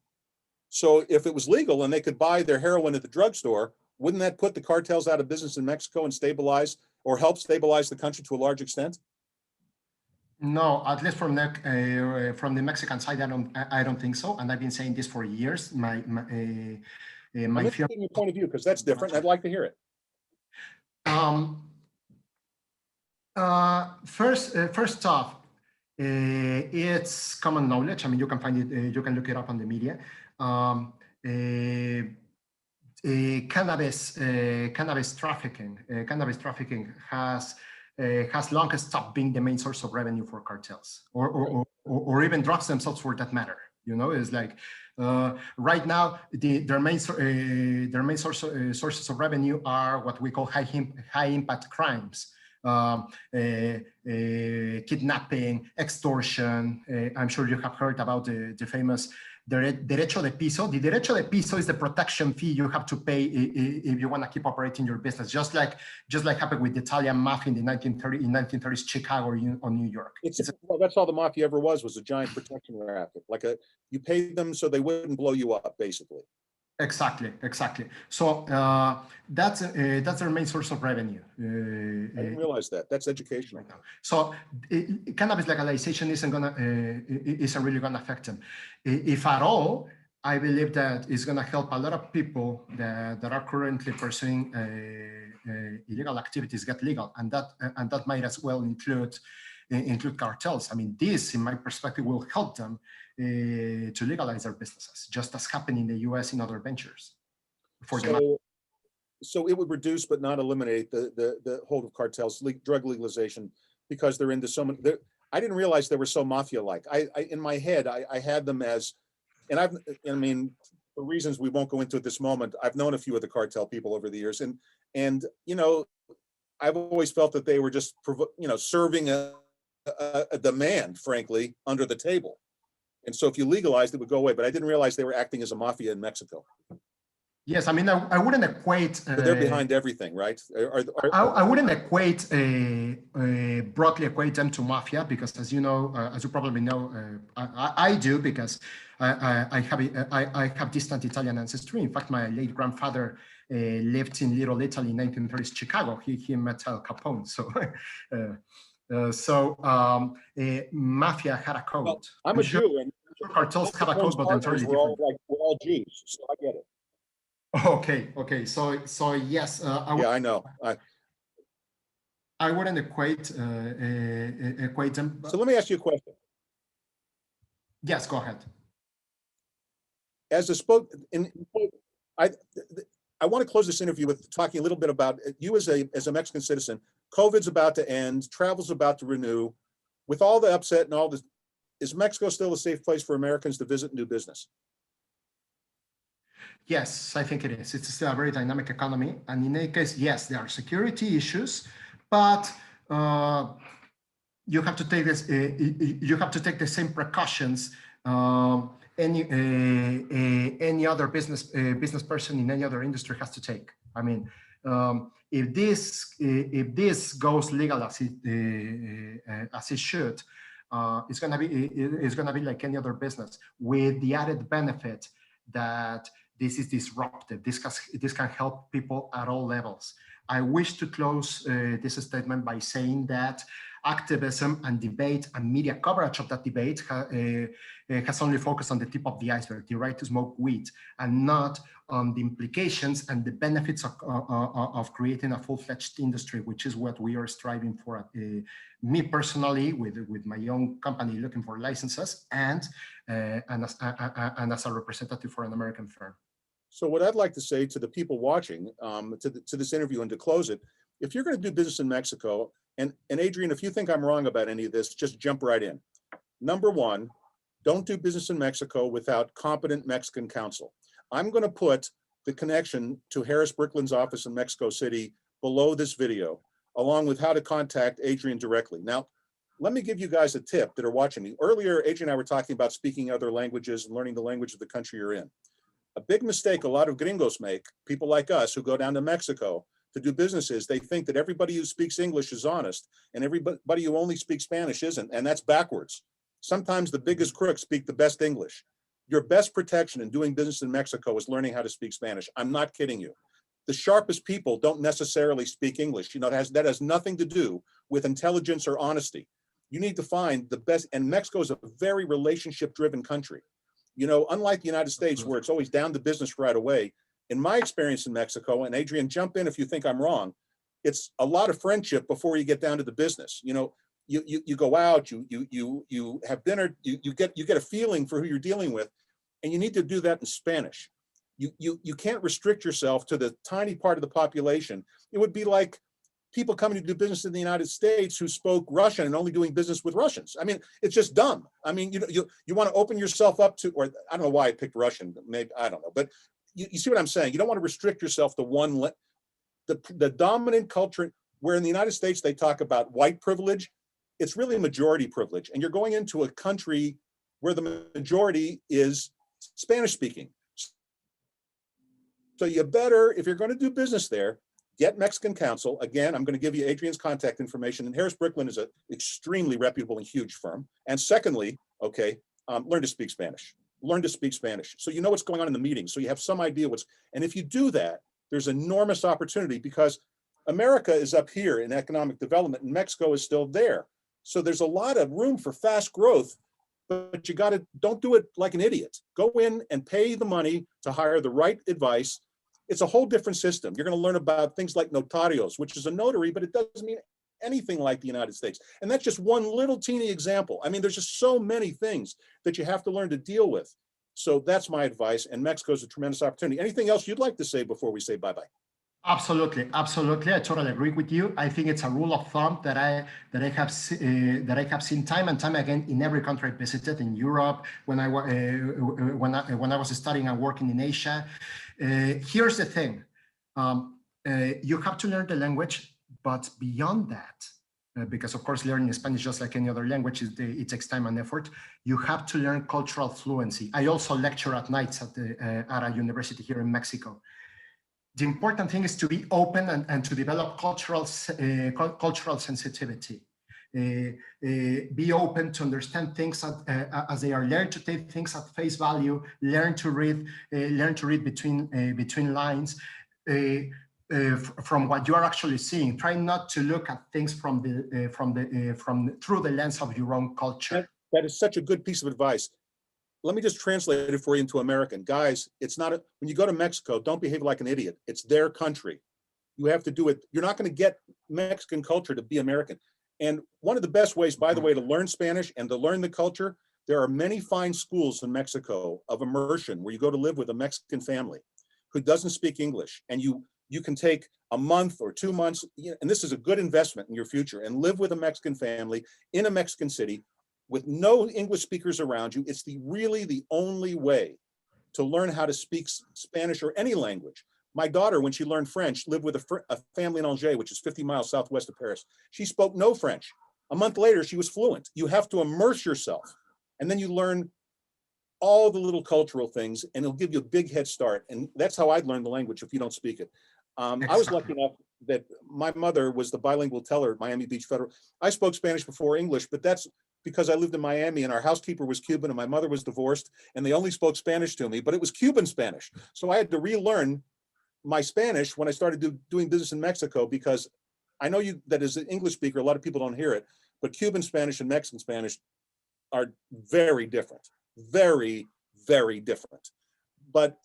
C: So if it was legal and they could buy their heroin at the drugstore, wouldn't that put the cartels out of business in Mexico and stabilize or help stabilize the country to a large extent?
B: No, at least from the Mexican side, I don't think so. And I've been saying this for years. My
C: your point of view, because that's different. I'd like to hear it.
B: First off, it's common knowledge. I mean, you can find it. You can look it up on the media. Cannabis trafficking has long stopped being the main source of revenue for cartels, or even drugs themselves, for that matter. You know, it's like right now their main sources of revenue are what we call high impact crimes. Kidnapping, extortion. I'm sure you have heard about the famous derecho de piso. The derecho de piso is the protection fee you have to pay if you want to keep operating your business, just like happened with the Italian mafia in the 1930s Chicago or New York.
C: Well, that's all the mafia ever was a giant protection racket. You paid them so they wouldn't blow you up, basically.
B: Exactly. So that's their main source of revenue.
C: I didn't realize that. That's educational.
B: So cannabis legalization isn't really gonna affect them. If at all, I believe that it's gonna help a lot of people that are currently pursuing illegal activities get legal, and that might as well include cartels. I mean, this, in my perspective, will help them to legalize their businesses, just as happened in the U.S. in other ventures.
C: So it would reduce but not eliminate the hold of cartels, drug legalization, because they're into so many. I didn't realize they were so mafia-like. I in my head, I had them as, and I mean, for reasons we won't go into at this moment, I've known a few of the cartel people over the years, and you know, I've always felt that they were just, you know, serving a demand, frankly, under the table. And so if you legalized, it would go away. But I didn't realize they were acting as a mafia in Mexico.
B: Yes, I mean, I wouldn't equate.
C: They're behind everything, right?
B: I wouldn't broadly equate them to mafia, because, as you know, as you probably know, I do, because I have distant Italian ancestry. In fact, my late grandfather lived in Little Italy in 1930s Chicago. He met Al Capone. So mafia had a code.
C: Well, I'm a Jew, and
B: cartels have a code, but
C: we're all Jews, so I get it.
B: Okay. So yes,
C: Yeah, I know.
B: I wouldn't equate them.
C: So let me ask you a question.
B: Yes, go ahead.
C: As a I I want to close this interview with talking a little bit about you as a Mexican citizen. COVID's about to end, travel's about to renew. With all the upset and all this, is Mexico still a safe place for Americans to visit and do business?
B: Yes, I think it is. It's still a very dynamic economy, and in any case, yes, there are security issues, but you have to take this. You have to take the same precautions any other business person in any other industry has to take. I mean, if this goes legal as it should, it's gonna be like any other business, with the added benefit that this is disruptive. This can help people at all levels. I wish to close this statement by saying that activism and debate and media coverage of that debate has only focused on the tip of the iceberg, the right to smoke weed, and not on the implications and the benefits of creating a full-fledged industry, which is what we are striving for. Me personally, with my own company looking for licenses, and as a representative for an American firm.
C: So what I'd like to say to the people watching, to this interview and to close it, if you're going to do business in Mexico, and Adrian, if you think I'm wrong about any of this, just jump right in. Number one, don't do business in Mexico without competent Mexican counsel. I'm going to put the connection to Harris Brickland's office in Mexico City below this video, along with how to contact Adrian directly. Now, let me give you guys a tip that are watching me. Earlier, Adrian and I were talking about speaking other languages and learning the language of the country you're in. A big mistake a lot of gringos make, people like us who go down to Mexico to do businesses, they think that everybody who speaks English is honest and everybody who only speaks Spanish isn't, and that's backwards. Sometimes the biggest crooks speak the best English. Your best protection in doing business in Mexico is learning how to speak Spanish. I'm not kidding you. The sharpest people don't necessarily speak English. You know, that has nothing to do with intelligence or honesty. You need to find the best, and Mexico is a very relationship-driven country. You know, unlike the United States, where it's always down to business right away, in my experience in Mexico, and Adrian, jump in if you think I'm wrong, it's a lot of friendship before you get down to the business. You know, you go out, you have dinner, you get a feeling for who you're dealing with, and you need to do that in Spanish. You can't restrict yourself to the tiny part of the population. It would be like people coming to do business in the United States who spoke Russian and only doing business with Russians. I mean, it's just dumb. I mean, you want to open yourself up to, or I don't know why I picked Russian, maybe, I don't know, but you see what I'm saying? You don't want to restrict yourself to one, the dominant culture, where in the United States, they talk about white privilege, it's really majority privilege. And you're going into a country where the majority is Spanish speaking. So you better, if you're going to do business there, get Mexican counsel. Again, I'm going to give you Adrian's contact information. And Harris Brickland is an extremely reputable and huge firm. And secondly, okay, learn to speak Spanish. Learn to speak Spanish. So you know what's going on in the meeting. So you have some idea and if you do that, there's enormous opportunity, because America is up here in economic development and Mexico is still there. So there's a lot of room for fast growth, but don't do it like an idiot. Go in and pay the money to hire the right advice. It's a whole different system. You're going to learn about things like notarios, which is a notary, but it doesn't mean anything like the United States. And that's just one little teeny example. I mean, there's just so many things that you have to learn to deal with. So that's my advice. And Mexico is a tremendous opportunity. Anything else you'd like to say before we say bye-bye?
B: Absolutely. I totally agree with you. I think it's a rule of thumb that I have seen time and time again in every country I visited, in Europe, when I was studying and working in Asia. Here's the thing: you have to learn the language, but beyond that, because of course learning Spanish, just like any other language, it takes time and effort. You have to learn cultural fluency. I also lecture at nights at a university here in Mexico. The important thing is to be open and to develop cultural sensitivity. Be open to understand things as they are. Learn to take things at face value. Learn to read between lines. From what you are actually seeing. Try not to look at things through the lens of your own culture.
C: That is such a good piece of advice. let me just translate it for you into American. Guys, it's not, when you go to Mexico, don't behave like an idiot. It's their country. You have to do it. You're not going to get Mexican culture to be American. And one of the best ways, by the way, to learn Spanish and to learn the culture, there are many fine schools in Mexico of immersion where you go to live with a Mexican family who doesn't speak English. And you can take a month or 2 months, and this is a good investment in your future, and live with a Mexican family in a Mexican city with no English speakers around you. It's really the only way to learn how to speak Spanish or any language. My daughter, when she learned French, lived with a family in Angers, which is 50 miles southwest of Paris. She spoke no French. A month later, she was fluent. You have to immerse yourself. And then you learn all the little cultural things, and it'll give you a big head start. And that's how I'd learn the language if you don't speak it. I was lucky enough that my mother was the bilingual teller at Miami Beach Federal. I spoke Spanish before English, but that's because I lived in Miami and our housekeeper was Cuban and my mother was divorced and they only spoke Spanish to me, but it was Cuban Spanish. So I had to relearn my Spanish when I started doing business in Mexico, because I know you, that as an English speaker, a lot of people don't hear it, but Cuban Spanish and Mexican Spanish are very different, very, very different. But,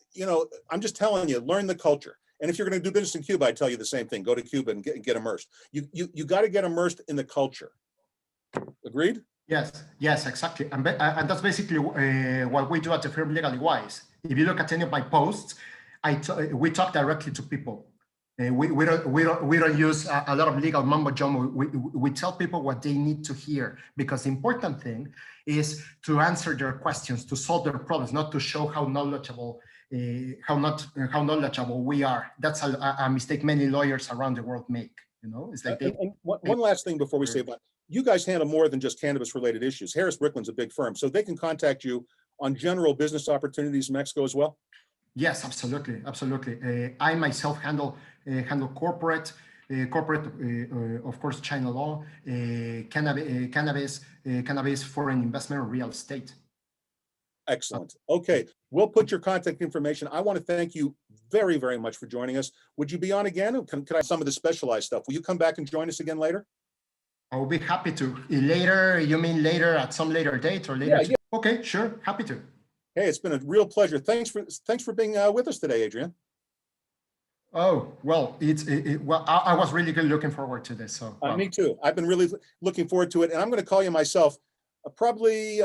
C: I'm just telling you, learn the culture. And if you're going to do business in Cuba, I tell you the same thing. Go to Cuba and get immersed. You got to get immersed in the culture. Agreed?
B: Yes, exactly. And that's basically what we do at the firm Legally Wise. If you look at any of my posts, we talk directly to people. We don't use a lot of legal mumbo jumbo. We tell people what they need to hear, because the important thing is to answer their questions, to solve their problems, not to show how knowledgeable we are. That's a mistake many lawyers around the world make. It's like
C: one last thing before we say about, you guys handle more than just cannabis related issues. Harris Brickland's a big firm, so they can contact you on general business opportunities in Mexico as well.
B: Yes, absolutely. I myself handle corporate, of course, China law, cannabis, foreign investment, real estate.
C: Excellent. Okay, we'll put your contact information. I want to thank you very, very much for joining us. Would you be on again? Can I have some of the specialized stuff? Will you come back and join us again later?
B: I will be happy to. Later, you mean later at some later date or later? Yeah. Okay, sure, happy to.
C: Hey, it's been a real pleasure. Thanks for being with us today, Adrian.
B: Oh, well, I was really looking forward to this. So
C: me too. I've been really looking forward to it, and I'm going to call you myself. Probably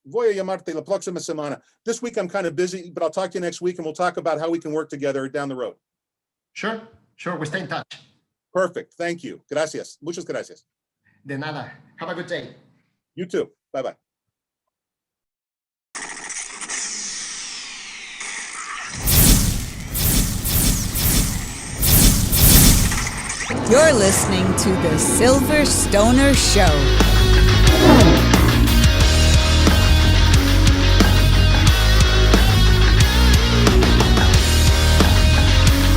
C: voy a llamarte la próxima semana. This week I'm kind of busy, but I'll talk to you next week, and we'll talk about how we can work together down the road.
B: Sure. We stay in touch.
C: Perfect. Thank you. Gracias. Muchas gracias.
B: De nada. Have a good day.
C: You too. Bye-bye.
A: You're listening to The Silver Stoner Show.